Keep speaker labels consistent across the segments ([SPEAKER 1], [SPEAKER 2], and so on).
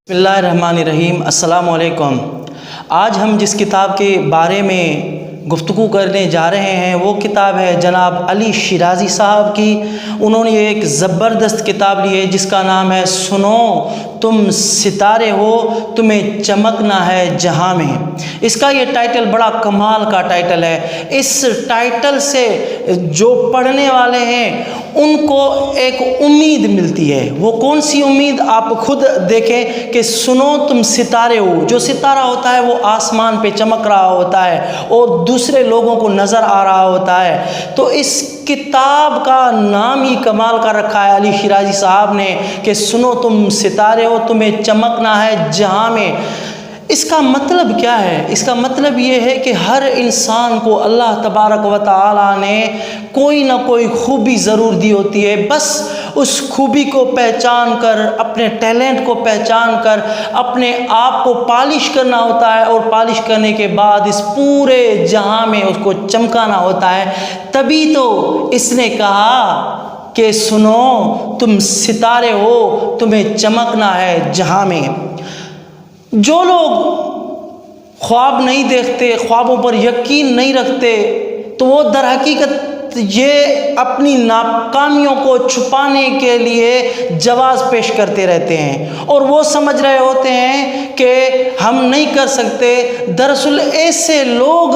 [SPEAKER 1] بسم اللہ الرحمن الرحیم۔ السلام علیکم۔ آج ہم جس کتاب کے بارے میں گفتگو کرنے جا رہے ہیں وہ کتاب ہے جناب علی شیرازی صاحب کی۔ انہوں نے ایک زبردست کتاب لی ہے جس کا نام ہے سنو تم ستارے ہو تمہیں چمکنا ہے جہاں میں۔ اس کا یہ ٹائٹل بڑا کمال کا ٹائٹل ہے۔ اس ٹائٹل سے جو پڑھنے والے ہیں ان کو ایک امید ملتی ہے۔ وہ کون سی امید؟ آپ خود دیکھیں کہ سنو تم ستارے ہو۔ جو ستارہ ہوتا ہے وہ آسمان پہ چمک رہا ہوتا ہے اور دوسرے لوگوں کو نظر آ رہا ہوتا ہے۔ تو اس کتاب کا نام ہی کمال کا رکھا ہے علی شیرازی صاحب نے کہ سنو تم ستارے ہو تمہیں چمکنا ہے جہاں میں۔ اس کا مطلب کیا ہے؟ اس کا مطلب یہ ہے کہ ہر انسان کو اللہ تبارک و تعالی نے کوئی نہ کوئی خوبی ضرور دی ہوتی ہے۔ بس اس خوبی کو پہچان کر، اپنے ٹیلنٹ کو پہچان کر اپنے آپ کو پالش کرنا ہوتا ہے، اور پالش کرنے کے بعد اس پورے جہاں میں اس کو چمکانا ہوتا ہے۔ تبھی تو اس نے کہا کہ سنو تم ستارے ہو تمہیں چمکنا ہے جہاں میں۔ جو لوگ خواب نہیں دیکھتے، خوابوں پر یقین نہیں رکھتے، تو وہ در حقیقت یہ اپنی ناکامیوں کو چھپانے کے لیے جواز پیش کرتے رہتے ہیں، اور وہ سمجھ رہے ہوتے ہیں کہ ہم نہیں کر سکتے۔ دراصل ایسے لوگ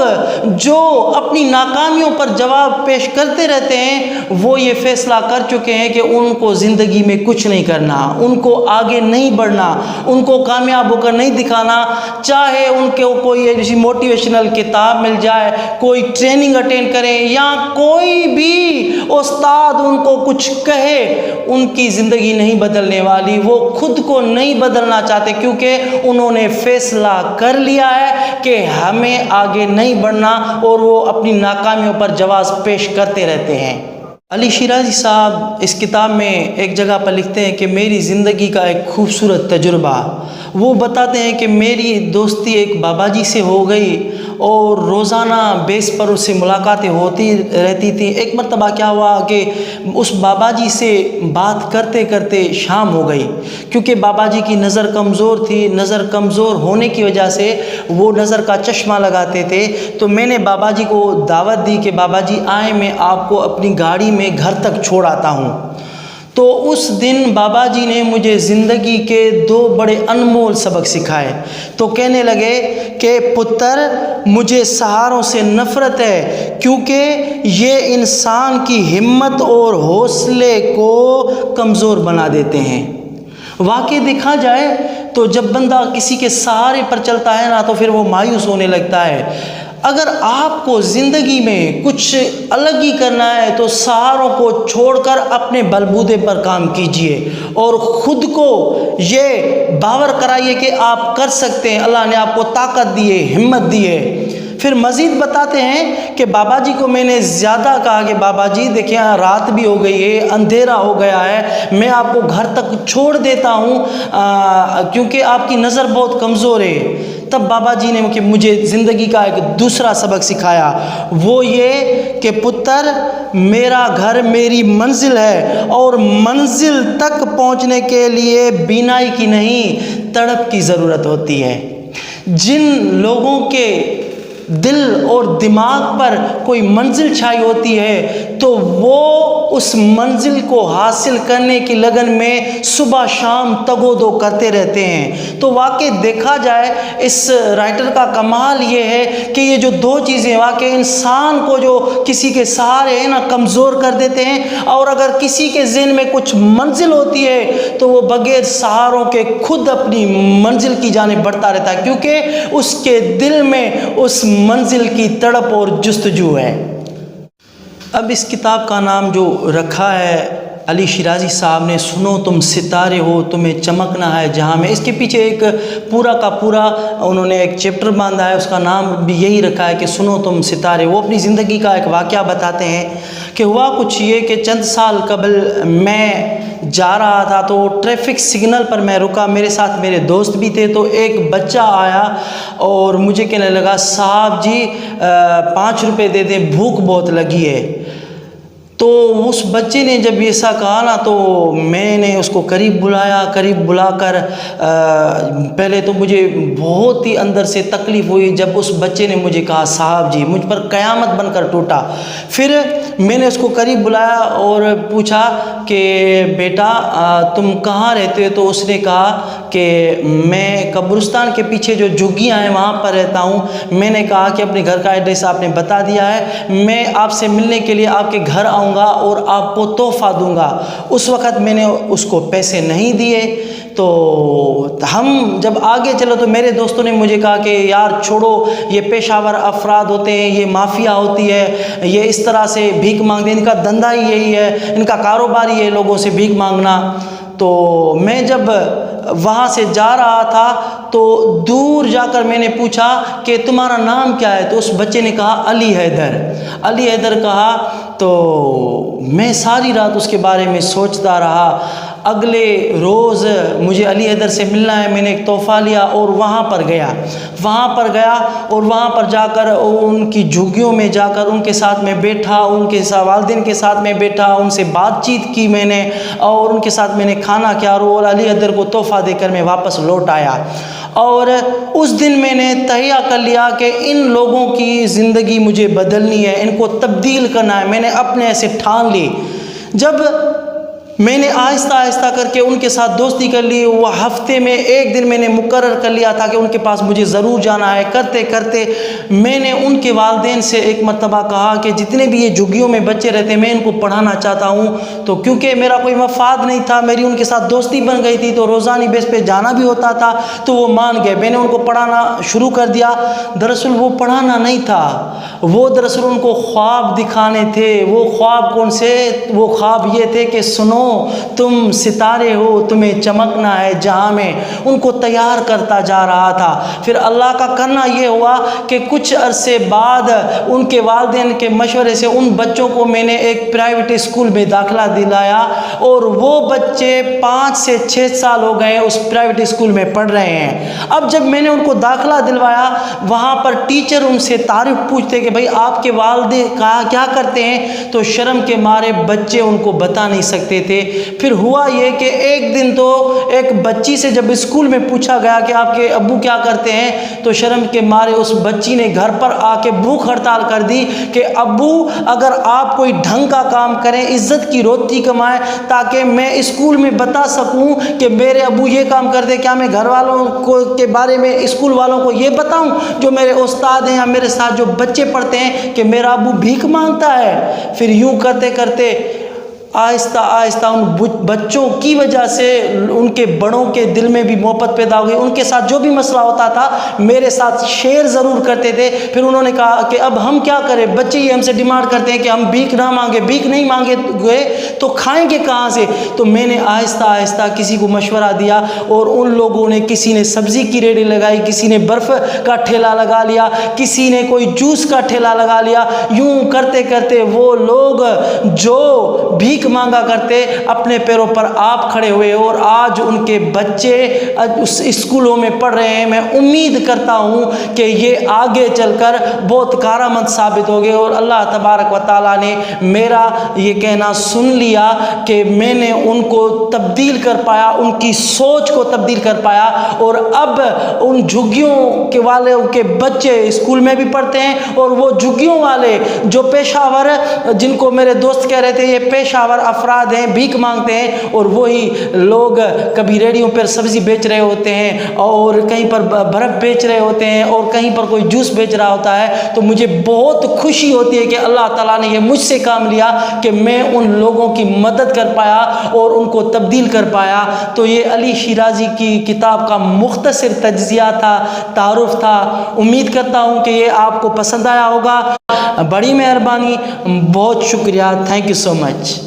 [SPEAKER 1] جو اپنی ناکامیوں پر جواب پیش کرتے رہتے ہیں وہ یہ فیصلہ کر چکے ہیں کہ ان کو زندگی میں کچھ نہیں کرنا، ان کو آگے نہیں بڑھنا، ان کو کامیاب ہو کر نہیں دکھانا۔ چاہے ان کو کوئی ایسی موٹیویشنل کتاب مل جائے، کوئی ٹریننگ اٹینڈ کریں، یا کوئی بھی استاد ان کو کچھ کہے، ان کی زندگی نہیں بدلنے والی۔ وہ خود کو نہیں بدلنا چاہتے کیونکہ انہوں نے فیصلہ کر لیا ہے کہ ہمیں آگے نہیں بڑھنا، اور وہ اپنی ناکامیوں پر جواز پیش کرتے رہتے ہیں۔ علی شیرازی صاحب اس کتاب میں ایک جگہ پر لکھتے ہیں کہ میری زندگی کا ایک خوبصورت تجربہ۔ وہ بتاتے ہیں کہ میری دوستی ایک بابا جی سے ہو گئی اور روزانہ بیس پر اس سے ملاقاتیں ہوتی رہتی تھیں۔ ایک مرتبہ کیا ہوا کہ اس بابا جی سے بات کرتے کرتے شام ہو گئی، کیونکہ بابا جی کی نظر کمزور تھی۔ نظر کمزور ہونے کی وجہ سے وہ نظر کا چشمہ لگاتے تھے۔ تو میں نے بابا جی کو دعوت دی کہ بابا جی آئیں، میں آپ کو اپنی گاڑی میں گھر تک چھوڑ آتا ہوں۔ تو اس دن بابا جی نے مجھے زندگی کے دو بڑے انمول سبق سکھائے۔ تو کہنے لگے کہ پتر، مجھے سہاروں سے نفرت ہے کیونکہ یہ انسان کی ہمت اور حوصلے کو کمزور بنا دیتے ہیں۔ واقعی دیکھا جائے تو جب بندہ کسی کے سہارے پر چلتا ہے نا تو پھر وہ مایوس ہونے لگتا ہے۔ اگر آپ کو زندگی میں کچھ الگ ہی کرنا ہے تو سہاروں کو چھوڑ کر اپنے بلبوتے پر کام کیجئے اور خود کو یہ باور کرائیے کہ آپ کر سکتے ہیں۔ اللہ نے آپ کو طاقت دی ہے، ہمت دی ہے۔ پھر مزید بتاتے ہیں کہ بابا جی کو میں نے زیادہ کہا کہ بابا جی دیکھیں رات بھی ہو گئی ہے، اندھیرا ہو گیا ہے، میں آپ کو گھر تک چھوڑ دیتا ہوں کیونکہ آپ کی نظر بہت کمزور ہے۔ تب بابا جی نے مجھے زندگی کا ایک دوسرا سبق سکھایا، وہ یہ کہ پتر، میرا گھر میری منزل ہے، اور منزل تک پہنچنے کے لیے بینائی کی نہیں تڑپ کی ضرورت ہوتی ہے۔ جن لوگوں کے دل اور دماغ پر کوئی منزل چھائی ہوتی ہے تو وہ اس منزل کو حاصل کرنے کی لگن میں صبح شام تگ و دو کرتے رہتے ہیں۔ تو واقعی دیکھا جائے اس رائٹر کا کمال یہ ہے کہ یہ جو دو چیزیں واقعی انسان کو جو کسی کے سہارے ہیں نا کمزور کر دیتے ہیں، اور اگر کسی کے ذہن میں کچھ منزل ہوتی ہے تو وہ بغیر سہاروں کے خود اپنی منزل کی جانب بڑھتا رہتا ہے، کیونکہ اس کے دل میں اس منزل کی تڑپ اور جستجو ہے۔ اب اس کتاب کا نام جو رکھا ہے علی شیرازی صاحب نے، سنو تم ستارے ہو تمہیں چمکنا ہے جہاں میں، اس کے پیچھے ایک پورا کا پورا انہوں نے ایک چیپٹر باندھا ہے، اس کا نام بھی یہی رکھا ہے کہ سنو تم ستارے۔ وہ اپنی زندگی کا ایک واقعہ بتاتے ہیں کہ ہوا کچھ یہ کہ چند سال قبل میں جا رہا تھا تو ٹریفک سگنل پر میں رکا، میرے ساتھ میرے دوست بھی تھے۔ تو ایک بچہ آیا اور مجھے کہنے لگا صاحب جی 5 روپے دے دیں، بھوک بہت لگی ہے۔ تو اس بچے نے جب ایسا کہا نا تو میں نے اس کو قریب بلایا، قریب بلا کر پہلے تو مجھے بہت ہی اندر سے تکلیف ہوئی جب اس بچے نے مجھے کہا صاحب جی، مجھ پر قیامت بن کر ٹوٹا۔ پھر میں نے اس کو قریب بلایا اور پوچھا کہ بیٹا تم کہاں رہتے ہو؟ تو اس نے کہا کہ میں قبرستان کے پیچھے جو جھگیاں ہیں وہاں پر رہتا ہوں۔ میں نے کہا کہ اپنے گھر کا ایڈریس آپ نے بتا دیا ہے، میں آپ سے ملنے کے لیے آپ کے گھر آؤں گا اور آپ کو تحفہ دوں گا۔ اس وقت میں نے اس کو پیسے نہیں دیے۔ تو ہم جب آگے چلو تو میرے دوستوں نے مجھے کہا کہ یار چھوڑو، یہ پیشہ ور افراد ہوتے ہیں، یہ مافیا ہوتی ہے، یہ اس طرح سے بھیک مانگتے ہیں، ان کا دھندا ہی یہی ہے، ان کا کاروبار ہی ہے لوگوں سے بھیک مانگنا۔ تو میں جب وہاں سے جا رہا تھا تو دور جا کر میں نے پوچھا کہ تمہارا نام کیا ہے؟ تو اس بچے نے کہا علی حیدر۔ علی حیدر کہا تو میں ساری رات اس کے بارے میں سوچتا رہا۔ اگلے روز مجھے علی حیدر سے ملنا ہے، میں نے ایک تحفہ لیا اور وہاں پر گیا اور وہاں پر جا کر ان کی جھگیوں میں جا کر ان کے ساتھ میں بیٹھا، ان کے ساتھ والدین کے ساتھ میں بیٹھا، ان سے بات چیت کی میں نے اور ان کے ساتھ میں نے کھانا کیا اور علی حیدر کو تحفہ دے کر میں واپس لوٹ آیا۔ اور اس دن میں نے تہیہ کر لیا کہ ان لوگوں کی زندگی مجھے بدلنی ہے، ان کو تبدیل کرنا ہے۔ میں نے اپنے ایسے ٹھان لی۔ جب میں نے آہستہ آہستہ کر کے ان کے ساتھ دوستی کر لی، وہ ہفتے میں ایک دن میں نے مقرر کر لیا تھا کہ ان کے پاس مجھے ضرور جانا ہے۔ کرتے کرتے میں نے ان کے والدین سے ایک مرتبہ کہا کہ جتنے بھی یہ جھگیوں میں بچے رہتے میں ان کو پڑھانا چاہتا ہوں۔ تو کیونکہ میرا کوئی مفاد نہیں تھا، میری ان کے ساتھ دوستی بن گئی تھی تو روزانہ بیس پہ جانا بھی ہوتا تھا، تو وہ مان گئے۔ میں نے ان کو پڑھانا شروع کر دیا۔ دراصل وہ پڑھانا نہیں تھا، وہ دراصل ان کو خواب دکھانے تھے۔ وہ خواب کون سے؟ وہ خواب یہ تھے کہ سنو تم ستارے ہو، تمہیں چمکنا ہے جہاں میں۔ ان کو تیار کرتا جا رہا تھا۔ پھر اللہ کا کرنا یہ ہوا کہ کچھ عرصے بعد ان کے والدین کے مشورے سے ان بچوں کو میں نے ایک پرائیویٹ اسکول میں داخلہ دلایا اور وہ بچے 5 سے 6 سال ہو گئے اس پرائیویٹ اسکول میں پڑھ رہے ہیں۔ اب جب میں نے ان کو داخلہ دلوایا، وہاں پر ٹیچر ان سے تعریف پوچھتے کہ بھائی آپ کے والد کیا کرتے ہیں، تو شرم کے مارے بچے ان کو بتا نہیں سکتے تھے۔ پھر ہوا یہ کہ ایک دن تو ایک بچی سے جب اسکول میں پوچھا گیا کہ آپ کے ابو کیا کرتے ہیں، تو شرم کے مارے اس بچی نے گھر پر آ کے بھوک ہڑتال کر دی کہ ابو اگر آپ کوئی ڈھنگ کا کام کریں، عزت کی روٹی کمائیں تاکہ میں اسکول میں بتا سکوں کہ میرے ابو یہ کام کرتے، کیا میں گھر والوں کو کے بارے میں اسکول والوں کو یہ بتاؤں جو میرے استاد ہیں یا میرے ساتھ جو بچے پڑھتے ہیں کہ میرا ابو بھیک مانگتا ہے؟ پھر یوں کرتے کرتے آہستہ آہستہ ان بچوں کی وجہ سے ان کے بڑوں کے دل میں بھی محبت پیدا ہو گئی۔ ان کے ساتھ جو بھی مسئلہ ہوتا تھا میرے ساتھ شیئر ضرور کرتے تھے۔ پھر انہوں نے کہا کہ اب ہم کیا کریں، بچے ہی ہم سے ڈیمانڈ کرتے ہیں کہ ہم بھیک نہ مانگے، بھیک نہیں مانگے گئے تو کھائیں گے کہاں سے؟ تو میں نے آہستہ آہستہ کسی کو مشورہ دیا اور ان لوگوں نے، کسی نے سبزی کی ریڑھی لگائی، کسی نے برف کا ٹھیلا لگا لیا، کسی نے کوئی جوس کا ٹھیلا لگا لیا۔ یوں کرتے کرتے وہ لوگ جو بھیک مانگا کرتے اپنے پیروں پر آپ کھڑے ہوئے اور آج ان کے بچے اس اسکولوں میں پڑھ رہے ہیں۔ میں امید کرتا ہوں کہ یہ آگے چل کر بہت کارآمد ثابت ہوگے اور اللہ تبارک و تعالیٰ نے میرا یہ کہنا سن لیا کہ میں نے ان کو تبدیل کر پایا، ان کی سوچ کو تبدیل کر پایا اور اب ان جھگیوں کے والے کے بچے اسکول میں بھی پڑھتے ہیں اور وہ جھگیوں والے جو پیشہ ور، جن کو میرے دوست کہہ رہے تھے یہ پیشہ ور افراد ہیں، بھیک مانگتے ہیں، اور وہی لوگ کبھی ریڑھیوں پر سبزی بیچ رہے ہوتے ہیں اور کہیں پر برف بیچ رہے ہوتے ہیں اور کہیں پر کوئی جوس بیچ رہا ہوتا ہے۔ تو مجھے بہت خوشی ہوتی ہے کہ اللہ تعالیٰ نے یہ مجھ سے کام لیا کہ میں ان لوگوں کی مدد کر پایا اور ان کو تبدیل کر پایا۔ تو یہ علی شیرازی کی کتاب کا مختصر تجزیہ تھا، تعارف تھا۔ امید کرتا ہوں کہ یہ آپ کو پسند آیا ہوگا۔ بڑی مہربانی، بہت شکریہ، تھینک یو سو مچ۔